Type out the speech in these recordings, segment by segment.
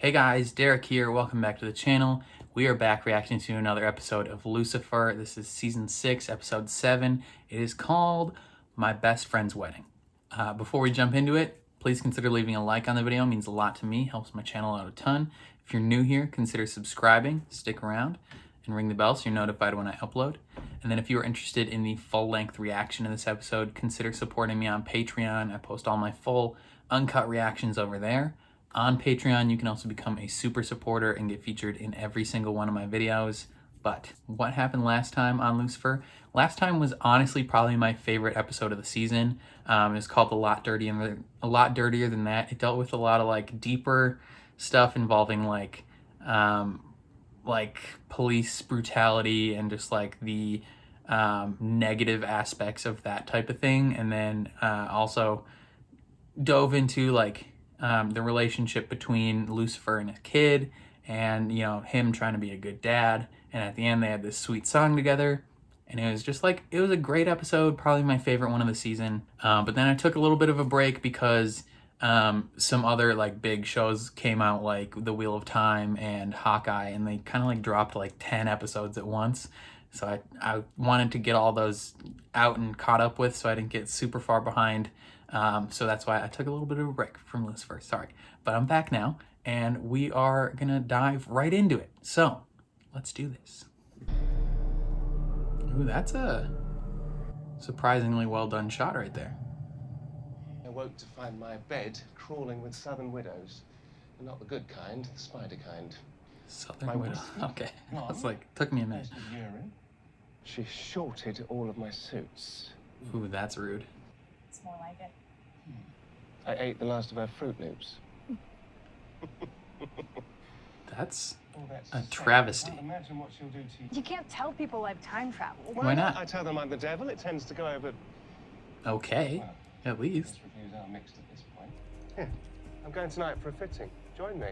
Hey guys, Derek here. Welcome back to the channel. We are back reacting to another episode of Lucifer. This is season 6, episode 7. It is called My Best Friend's Wedding. Before we jump into it, please consider leaving a like on the video. It means a lot to me, helps my channel out a ton. If you're new here, consider subscribing, stick around, and ring the bell so you're notified when I upload. And then if you are interested in the full-length reaction to this episode, consider supporting me on Patreon. I post all my full, uncut reactions over there. On Patreon, you can also become a super supporter and get featured in every single one of my videos. But what happened last time on Lucifer? Last time was honestly probably my favorite episode of the season. It was called A Lot Dirtier Than That. It dealt with a lot of like deeper stuff involving like police brutality and just like the negative aspects of that type of thing. And then also dove into like the relationship between Lucifer and his kid, and him trying to be a good dad. And at the end, they had this sweet song together, and it was just like, it was a great episode, probably my favorite one of the season. But then I took a little bit of a break because some other like big shows came out, like The Wheel of Time and Hawkeye, and they kind of like dropped like 10 episodes at once. So I wanted to get all those out and caught up with, so I didn't get super far behind. So that's why I took a little bit of a break from Lucifer, sorry. But I'm back now, and we are gonna dive right into it. So, let's do this. Ooh, that's a surprisingly well done shot right there. I woke to find my bed crawling with southern widows. And not the good kind, the spider kind. Southern Widow, okay. That's like, took me a minute. She shorted all of my suits. Ooh, that's rude. It's more like it. I ate the last of her Fruit Loops. That's that's a travesty. Imagine what she'll do to you. You can't tell people I've time travel. Why not? I tell them I'm the devil. It tends to go over. Okay, at least. Reviews are mixed at this point. Yeah, I'm going tonight for a fitting. Join me.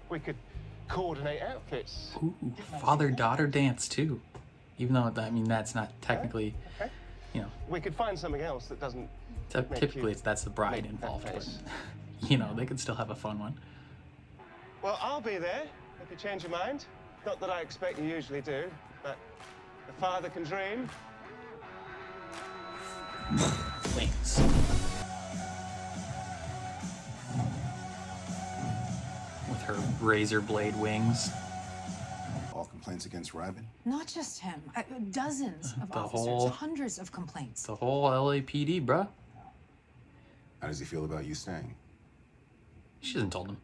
We could coordinate outfits. Ooh, father-daughter dance too. Even though, I mean, that's not technically, Okay. We could find something else that doesn't. Typically that's the bride involved, but they could still have a fun one. Well, I'll be there if you change your mind. Not that I expect you usually do, but the father can dream. Wings. With her razor blade wings. All complaints against Ryman? Not just him. Dozens of The officers, hundreds of complaints. The whole LAPD, bruh. How does he feel about you staying? She hasn't told him.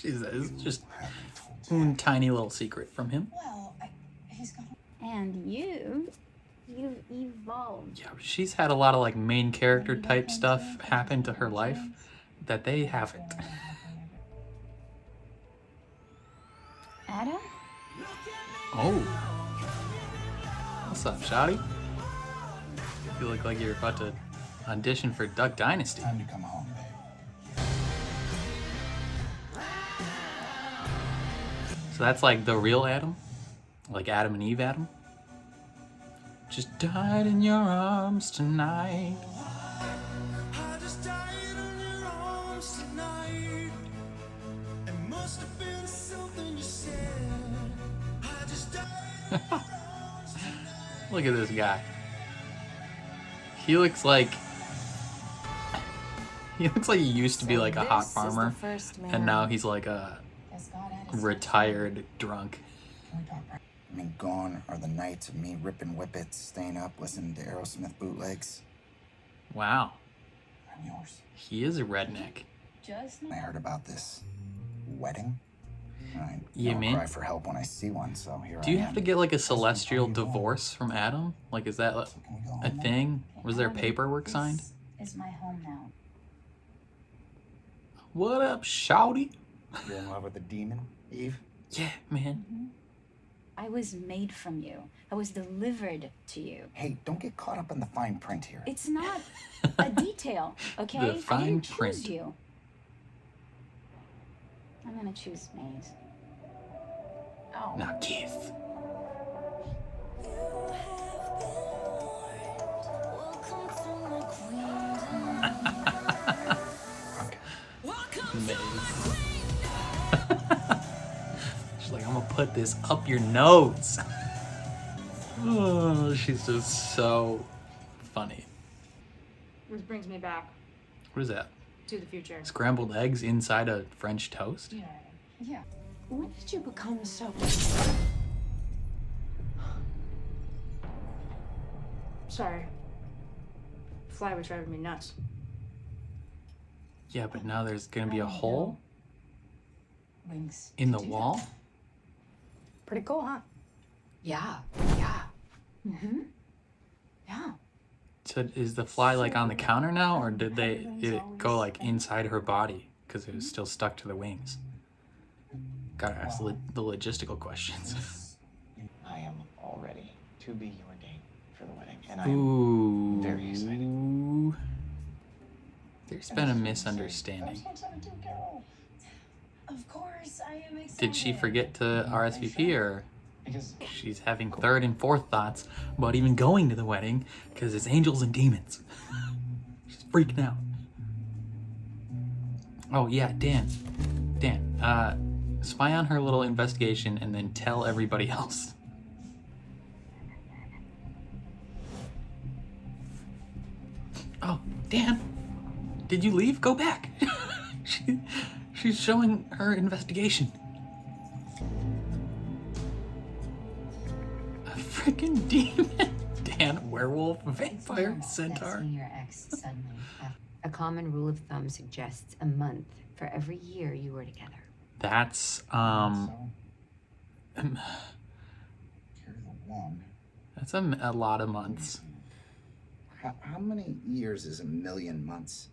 It's just Haven't told a tiny little secret from him. Well, he's got. And you've evolved. Yeah, she's had a lot of like main character type stuff happen to her life that they haven't. Adam? Oh. What's up, shawty? You look like you're about to audition for Duck Dynasty. Time to come home, babe. So that's like the real Adam? Like Adam and Eve Adam? Just died in your arms tonight. I just died in your arms tonight. It must have been something you said. I just died in your arms tonight. Look at this guy. He looks like he used to be like a hot farmer, and now he's like a retired drunk. I mean, gone are the nights of me ripping whippets, staying up, listening to Aerosmith bootlegs. Wow, I'm yours. he is a redneck. Just I heard about this wedding. I You don't mean? cry for help when I see one, so here Do you I am. have to get like a celestial divorce from Adam? Like, is that Can we go a home now? thing? Was there paperwork signed? This is my home now. What up, shawty? You're in love with the demon, Eve? Yeah, man. I was made from you. I was delivered to you. Hey, don't get caught up in the fine print here. It's not a detail, okay? The fine I didn't choose print. you. I'm gonna choose Maze. Oh. Now, Keith. Okay. Maze. put this up your nose. Oh, she's just so funny. Which brings me back What is that? to the future. Scrambled eggs inside a French toast? Yeah. When did you become so... Sorry. Fly was driving me nuts. Yeah, but now there's gonna be a hole Wings. in the wall? Pretty cool, huh? Yeah. Yeah. Mm-hmm. Yeah. So is the fly like on the counter now, or did it go like inside her body because it was still stuck to the wings? Gotta ask the logistical questions. I am all ready to be your date for the wedding, and I am Ooh. very excited. There's been a misunderstanding. Of course, I am excited. Did she forget to RSVP, or Because she's having third and fourth thoughts about even going to the wedding because it's angels and demons? She's freaking out. Oh yeah, Dan, spy on her little investigation and then tell everybody else. Oh, Dan, did you leave? Go back. She's showing her investigation. A freaking demon. Dan, werewolf, vampire, centaur. Seeing your ex suddenly. A common rule of thumb suggests a month for every year you were together. That's Carry the one. that's a lot of months. How many years is a million months?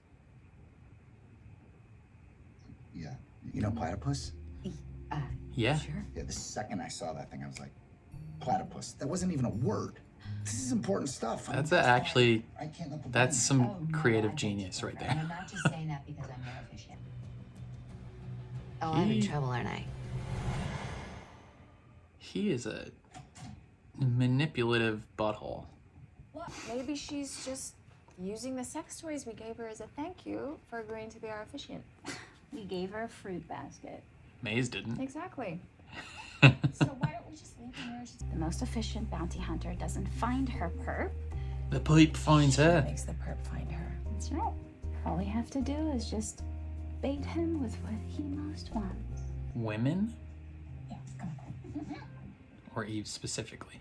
Yeah. You know platypus? Yeah. Sure. Yeah, the second I saw that thing, I was like, platypus. That wasn't even a word. This is important stuff. That's actually I can't let the that's blind- some Oh, no, creative I get genius you, right Barbara, and there. I'm not just saying that because I'm your officiant. Oh, I'm in trouble, aren't I? He is a manipulative butthole. Maybe she's just using the sex toys we gave her as a thank you for agreeing to be our officiant. We gave her a fruit basket. Maze didn't. Exactly. So why don't we just leave her where she's... The most efficient bounty hunter doesn't find her perp. The pipe finds her. Makes the perp find her. That's right. All we have to do is just bait him with what he most wants. Women? Yeah, come on. Or Eve specifically?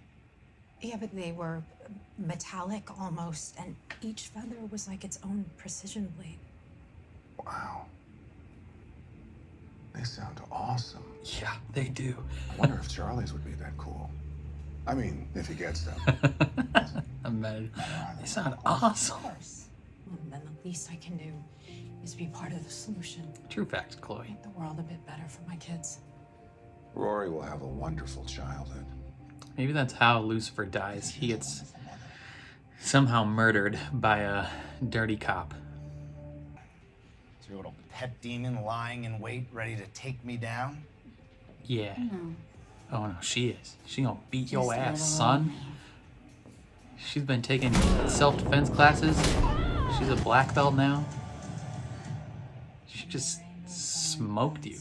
Yeah, but they were metallic almost, and each feather was like its own precision blade. Wow. They sound awesome. Yeah, they do. I wonder if Charlie's would be that cool. I mean, if he gets them. They sound awesome. Of course. And then the least I can do is be part of the solution. True facts, Chloe. Make the world a bit better for my kids. Rory will have a wonderful childhood. Maybe that's how Lucifer dies. He gets somehow murdered by a dirty cop. Is your little pet demon lying in wait, ready to take me down? Yeah. No. Oh no, she is. She gonna beat Just your a ass, little son. me. She's been taking self-defense classes. She's a black belt now. She just smoked you.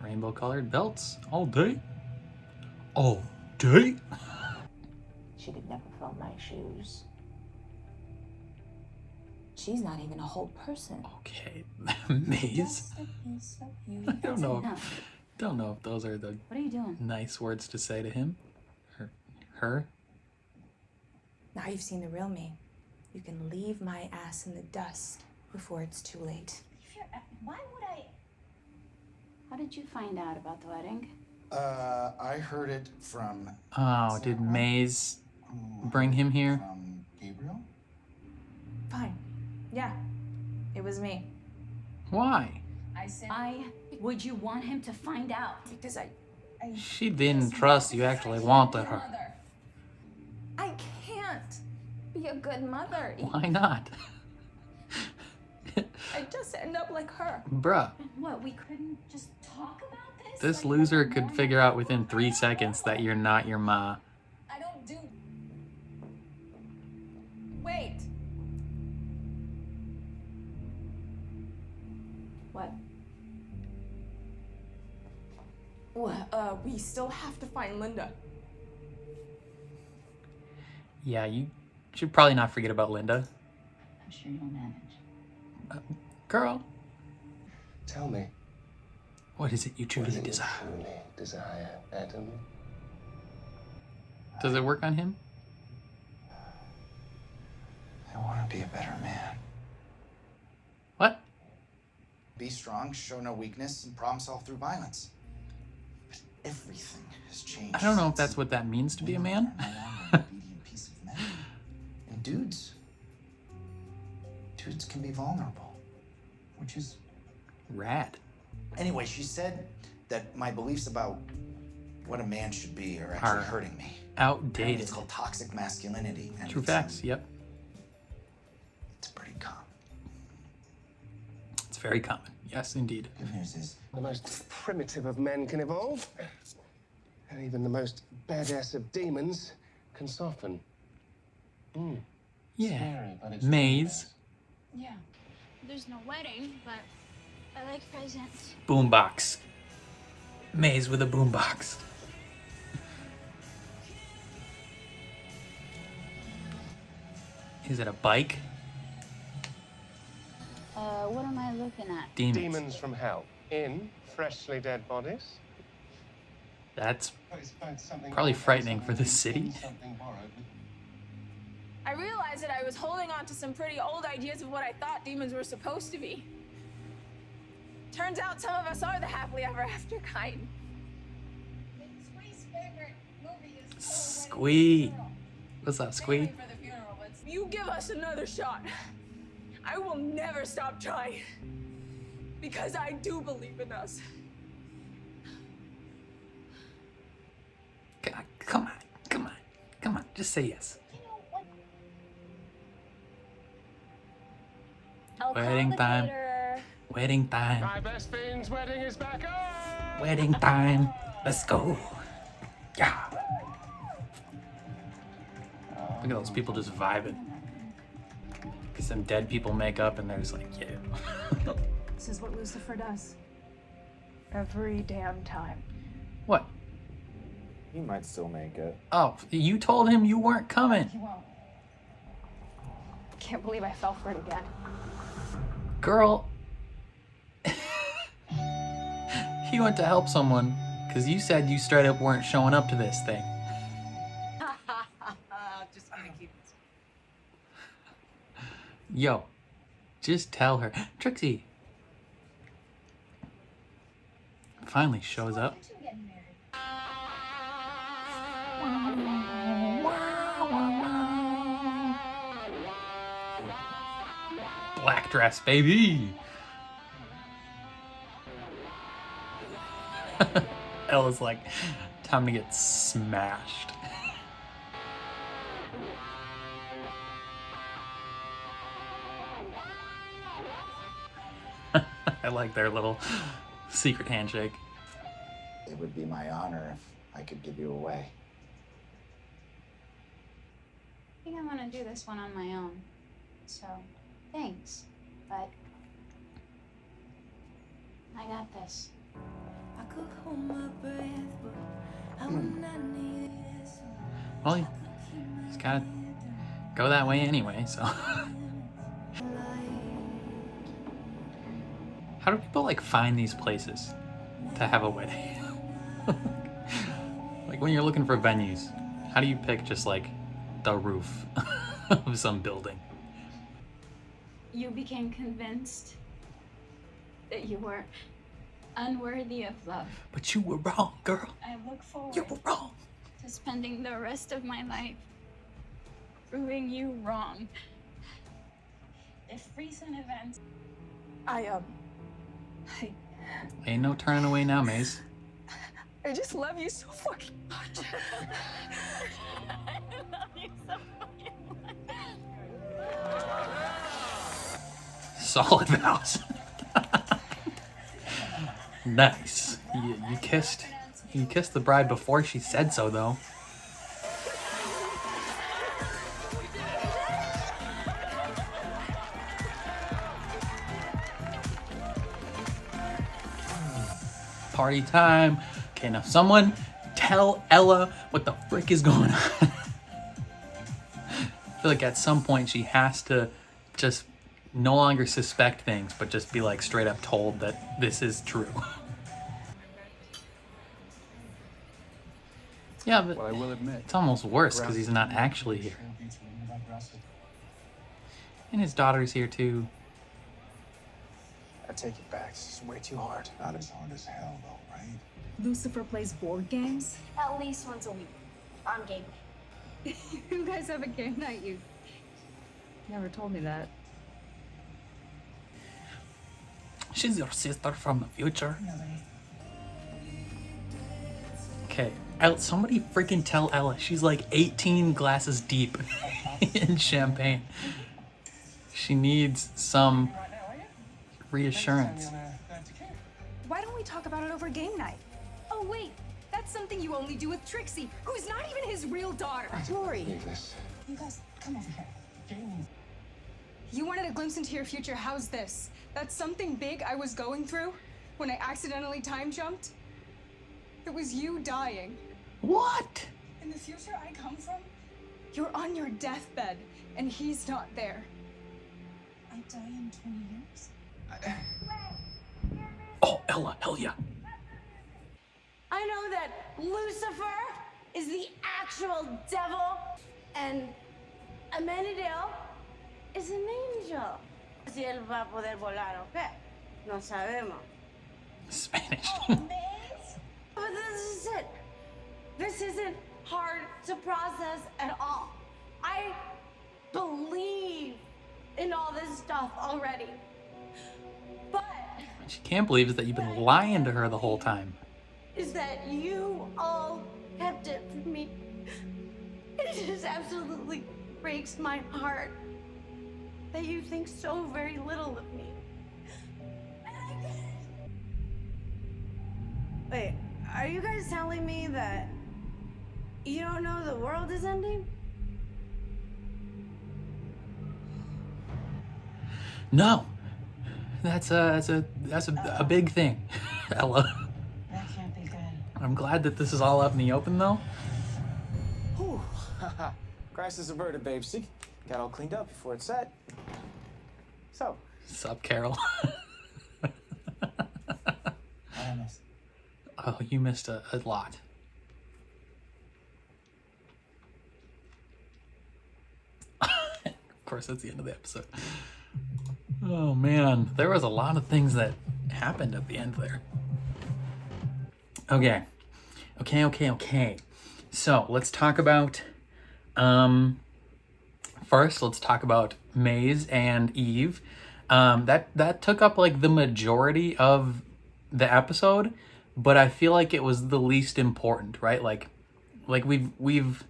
Rainbow-colored belts all day. All day? She could never fill my shoes. She's not even a whole person. Okay, Maze. I don't know. Enough. Don't know if those are the What are you doing? nice words to say to him. Her. Now you've seen the real me. You can leave my ass in the dust before it's too late. Why would I? How did you find out about the wedding? I heard it from Oh, did Maze bring him here? from Gabriel. Fine. Yeah, it was me. Why? Why would you want him to find out? Because She didn't trust you actually wanted her. I can't be a good mother. Why not? I just end up like her. Bruh, What? We couldn't just talk about this? this Like, loser like could normal figure out people? within 3 seconds that you're not your ma. I don't do. Wait. What? We still have to find Linda. Yeah, you should probably not forget about Linda. I'm sure you'll manage. Girl, Tell me, what is it you what truly is it you desire? truly desire, Adam? Does it work on him? I want to be a better man. What? Be strong, show no weakness, and problem solve through violence. But everything has changed. I don't know if since that's what that means to be a man. women are no longer an obedient piece of metal. And dudes can be vulnerable, which is Rad. Anyway, she said that my beliefs about what a man should be are actually Are hurting me. outdated. It's called toxic masculinity. And True it's, facts, yep. It's pretty common. It's very common. Yes, indeed. Good news is, The most primitive of men can evolve. And even the most badass of demons can soften. Yeah. Scary, but it's Maze. Yeah. There's no wedding, but I like presents. Boombox. Maze with a boombox. Is it a bike? What am I looking at? Demons. Demons from hell in freshly dead bodies. That's It's both something probably old and frightening for something the city. new, something borrowed. I realized that I was holding on to some pretty old ideas of what I thought demons were supposed to be. Turns out some of us are the happily ever after kind. Squee's favorite movie is Squee. What's up, Squee? You give us another shot. I will never stop trying. Because I do believe in us. Come on. Just say yes. I'll Wedding call the time. caterer. Wedding time. My best fiend's wedding is back on! Wedding time. Let's go. Yeah. Look at those people just vibing. Get some dead people make up and they're just like, yeah. This is what Lucifer does. Every damn time. What? He might still make it. Oh, you told him you weren't coming. He won't. Can't believe I fell for it again. Girl. He went to help someone because you said you straight up weren't showing up to this thing. Just gonna keep this. Yo, just tell her. Trixie finally shows up. Black dress, baby. Ella's like, time to get smashed. I like their little secret handshake. it would be my honor if I could give you away. I think I want to do this one on my own. So, thanks. But I got this. I could hold my breath, but I would not need this. Well, he's gotta go that way anyway, so. How do people like find these places to have a wedding? Like when you're looking for venues, how do you pick just like the roof of some building? You became convinced that you were unworthy of love. But you were wrong, girl. I look forward You were wrong. to spending the rest of my life proving you wrong. If recent events... Ain't no turning away now, Maze. I just love you so fucking much. I love you so fucking much. Solid vows. Nice. You kissed the bride before she said so, though. Party time. Okay, now someone tell Ella what the frick is going on. I feel like at some point she has to just no longer suspect things, but just be like straight up told that this is true. Yeah, but well, I will admit, it's almost worse because he's not actually here. And his daughter's here too. I take it back. This is way too hard. Not as hard as hell, though, right? Lucifer plays board games? At least once a week. On game night. You guys have a game night? You never told me that. She's your sister from the future. Okay, somebody freaking tell Ella. She's like 18 glasses deep in champagne. She needs some reassurance. Why don't we talk about it over game night? Oh wait, that's something you only do with Trixie, who's not even his real daughter. Rory. You guys, come over here. You wanted a glimpse into your future. How's this? That's something big I was going through when I accidentally time jumped. It was you dying. What? In the future I come from, you're on your deathbed and he's not there. I die in 20 years? Oh, Ella, hell yeah. I know that Lucifer is the actual devil and Amenadiel is an angel. Si él va a poder volar o qué? No sabemos. Spanish. But this is it. This isn't hard to process at all. I believe in all this stuff already. But What she can't believe is that you've been lying to her the whole time. is that you all kept it from me. It just absolutely breaks my heart that you think so very little of me. Wait, are you guys telling me that you don't know the world is ending? No, that's a big thing, Ella. That can't be good. I'm glad that this is all out in the open though. Whew. Crisis averted, babe. See? Got all cleaned up before it's set. So. Sup, Carol? I missed. Oh, you missed a lot. Of course, that's the end of the episode. Oh man, there was a lot of things that happened at the end there. Okay. So let's talk about, first let's talk about Maze and Eve. That took up like the majority of the episode, but I feel like it was the least important, right? Like we've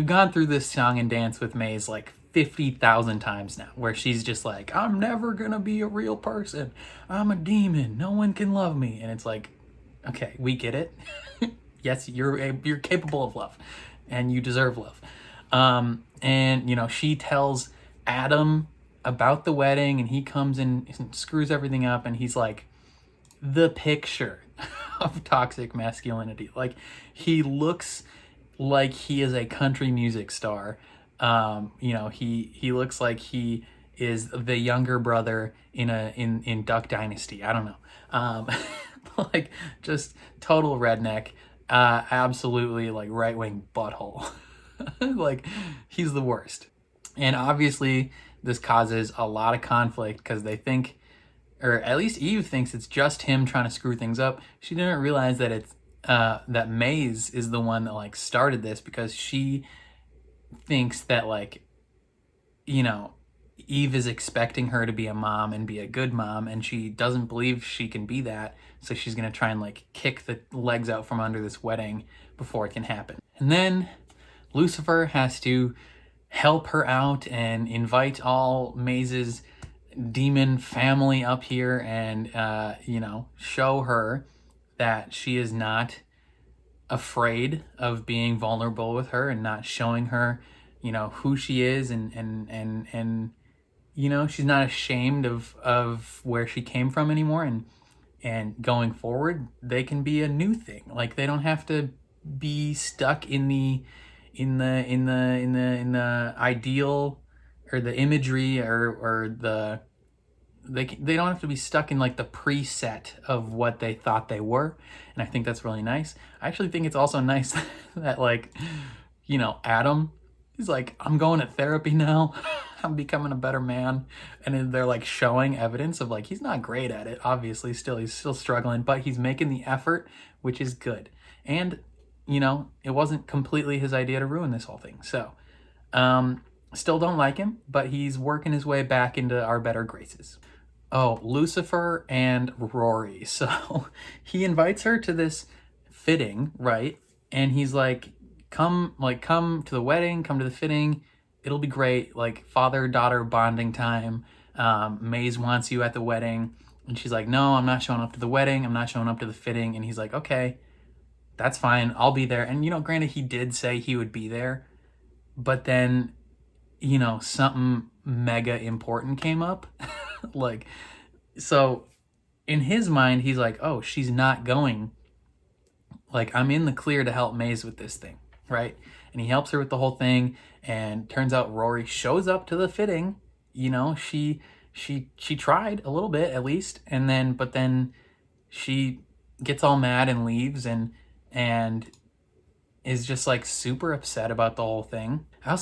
gone through this song and dance with Maze like 50,000 times now, where she's just like, I'm never gonna be a real person. I'm a demon. No one can love me. And it's like, okay, we get it. Yes, you're capable of love, and you deserve love. And you know, she tells Adam about the wedding, and he comes in and screws everything up, and he's like the picture of toxic masculinity. Like, he looks like he is a country music star. You know, he looks like he is the younger brother in Duck Dynasty. I don't know. Like, just total redneck. Absolutely like right-wing butthole. Like, he's the worst. And obviously this causes a lot of conflict because they think, or at least Eve thinks, it's just him trying to screw things up. She didn't realize that it's that Maze is the one that like started this, because she thinks that, like, you know, Eve is expecting her to be a mom and be a good mom, and she doesn't believe she can be that, so she's gonna try and like kick the legs out from under this wedding before it can happen. And then Lucifer has to help her out and invite all Maze's demon family up here and you know, show her that she is not afraid of being vulnerable with her, and not showing her, you know, who she is, and you know, she's not ashamed of where she came from anymore. And and going forward they can be a new thing. Like they don't have to be stuck in the ideal or the imagery or the they don't have to be stuck in like the preset of what they thought they were. And I think that's really nice. I actually think it's also nice that, like, you know, Adam, he's like, I'm going to therapy now. I'm becoming a better man. And then they're like showing evidence of like, he's not great at it. Obviously he's still struggling, but he's making the effort, which is good. And, you know, it wasn't completely his idea to ruin this whole thing. So, still don't like him, but he's working his way back into our better graces. Oh, Lucifer and Rory. So he invites her to this fitting, right? And he's like, come to the wedding, come to the fitting. It'll be great. Like father-daughter bonding time. Maze wants you at the wedding. And she's like, no, I'm not showing up to the wedding. I'm not showing up to the fitting. And he's like, okay, that's fine. I'll be there. And, you know, granted, he did say he would be there. But then, you know, something mega important came up. Like, so in his mind, he's like, oh, she's not going. Like, I'm in the clear to help Maze with this thing, right? And he helps her with the whole thing. And turns out Rory shows up to the fitting. You know, she tried a little bit at least. And then, but then she gets all mad and leaves and is just like super upset about the whole thing. I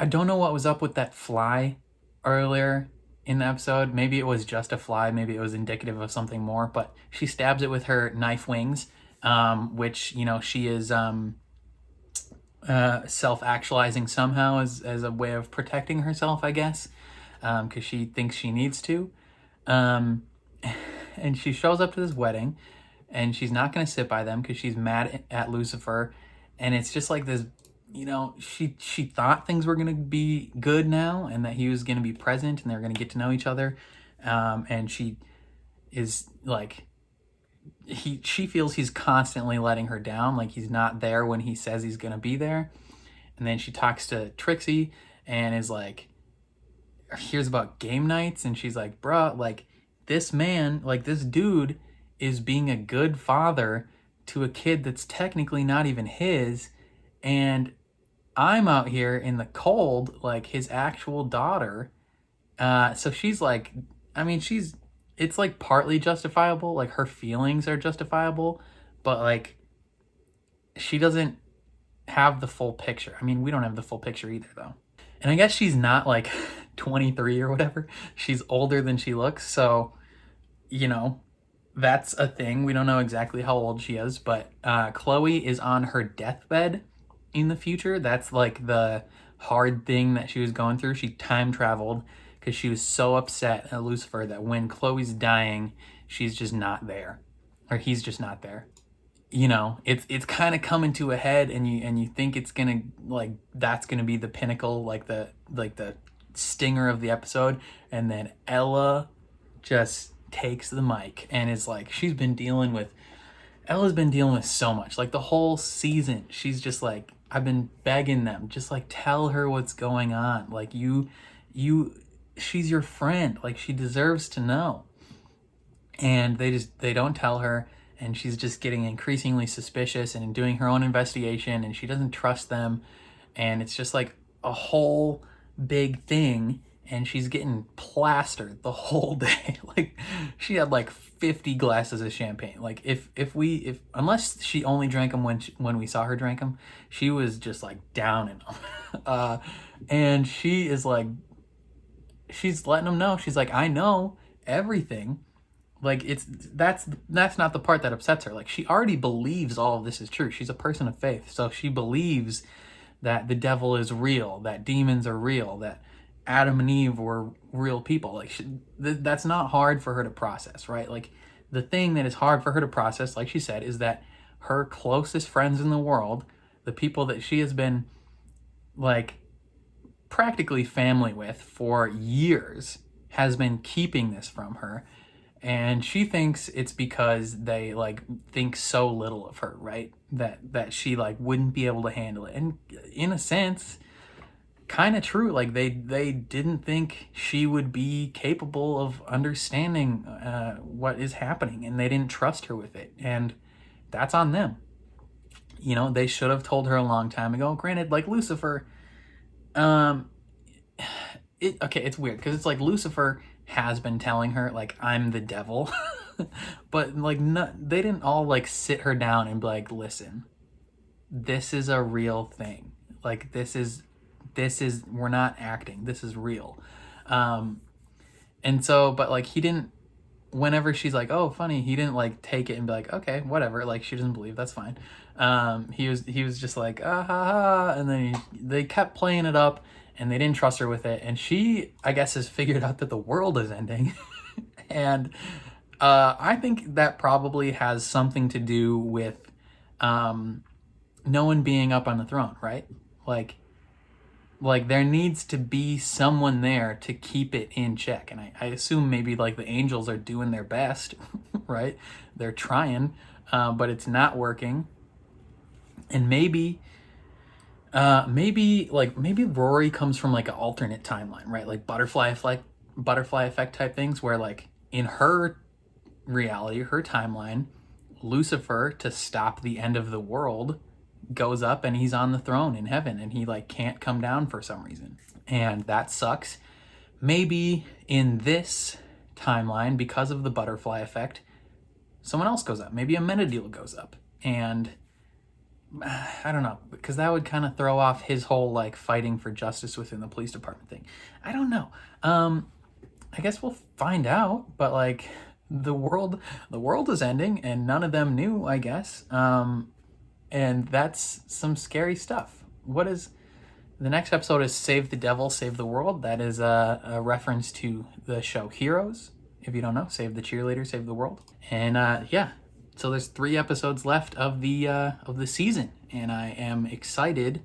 don't know what was up with that fly earlier in the episode. Maybe it was just a fly, maybe it was indicative of something more, but she stabs it with her knife wings, which, you know, she is self-actualizing somehow as a way of protecting herself, I guess, because she thinks she needs to. And she shows up to this wedding and she's not going to sit by them because she's mad at Lucifer. And it's just like this, you know, she thought things were going to be good now and that he was going to be present and they're going to get to know each other. And she is like, she feels he's constantly letting her down. Like he's not there when he says he's going to be there. And then she talks to Trixie and is like, hears about game nights. And she's like, bruh, like this man, like this dude is being a good father to a kid that's technically not even his. And I'm out here in the cold, like his actual daughter. So she's like, I mean, it's like partly justifiable. Like her feelings are justifiable, but like she doesn't have the full picture. I mean, we don't have the full picture either though. And I guess she's not like 23 or whatever. She's older than she looks. So, you know, that's a thing. We don't know exactly how old she is, but Chloe is on her deathbed in the future. That's like the hard thing that she was going through. She time traveled because she was so upset at Lucifer that when Chloe's dying, she's just not there, or he's just not there. You know, it's kind of coming to a head, and you think it's gonna, like, that's gonna be the pinnacle, like the stinger of the episode, and then Ella just takes the mic and is like, Ella's been dealing with so much, like the whole season. She's just like, I've been begging them, just like tell her what's going on. Like she's your friend, like she deserves to know. And they don't tell her, and she's just getting increasingly suspicious and doing her own investigation, and she doesn't trust them. And it's just like a whole big thing. And she's getting plastered the whole day. Like she had like 50 glasses of champagne. Like if unless she only drank them when we saw her drink them, she was just like down in them. And she is like, she's letting them know. She's like, I know everything. Like that's not the part that upsets her. Like she already believes all of this is true. She's a person of faith. So she believes that the devil is real, that demons are real, that Adam and Eve were real people. Like that's not hard for her to process, right? Like the thing that is hard for her to process, like she said, is that her closest friends in the world, the people that she has been like practically family with for years, has been keeping this from her. And she thinks it's because they like think so little of her, right? That she like wouldn't be able to handle it. And in a sense, kind of true. Like they didn't think she would be capable of understanding what is happening, and they didn't trust her with it, and that's on them. You know, they should have told her a long time ago. Granted, like Lucifer, it's weird because it's like Lucifer has been telling her like, I'm the devil, but like they didn't all like sit her down and be like, listen, this is a real thing. Like this is we're not acting. This is real. And so, but like he didn't. Whenever she's like, oh, funny, he didn't like take it and be like, okay, whatever. Like she doesn't believe, that's fine. He was just like, ah ha ha, and then they kept playing it up, and they didn't trust her with it. And she, I guess, has figured out that the world is ending, and I think that probably has something to do with no one being up on the throne, right? Like there needs to be someone there to keep it in check. And I assume maybe like the angels are doing their best, right? They're trying, but it's not working. And maybe Rory comes from like an alternate timeline, right? Like butterfly effect type things, where like in her reality, her timeline, Lucifer, to stop the end of the world, goes up and he's on the throne in heaven, and he like can't come down for some reason, and that sucks. Maybe in this timeline, because of the butterfly effect, someone else goes up. Maybe Amenadiel goes up, and I don't know, because that would kind of throw off his whole like fighting for justice within the police department thing. I don't know. I guess we'll find out, but like the world is ending, and none of them knew, I guess. And that's some scary stuff. What is the next episode? Is Save the Devil, Save the World. That is a reference to the show Heroes. If you don't know, Save the Cheerleader, Save the World. And yeah, so there's 3 episodes left of the season, and I am excited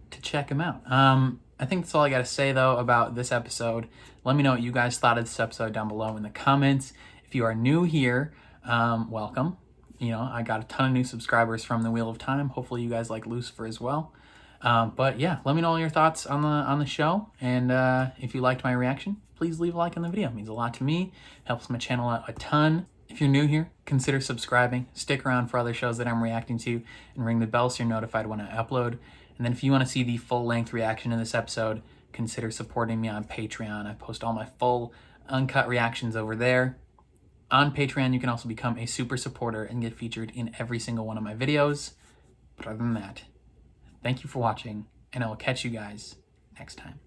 to check them out. I think that's all I got to say though about this episode. Let me know what you guys thought of this episode down below in the comments. If you are new here, welcome. You know, I got a ton of new subscribers from the Wheel of Time. Hopefully you guys like Lucifer as well. But yeah, let me know all your thoughts on the show. And if you liked my reaction, please leave a like on the video. It means a lot to me. Helps my channel out a ton. If you're new here, consider subscribing. Stick around for other shows that I'm reacting to, and ring the bell so you're notified when I upload. And then if you want to see the full-length reaction to this episode, consider supporting me on Patreon. I post all my full uncut reactions over there. On Patreon, you can also become a super supporter and get featured in every single one of my videos. But other than that, thank you for watching, and I will catch you guys next time.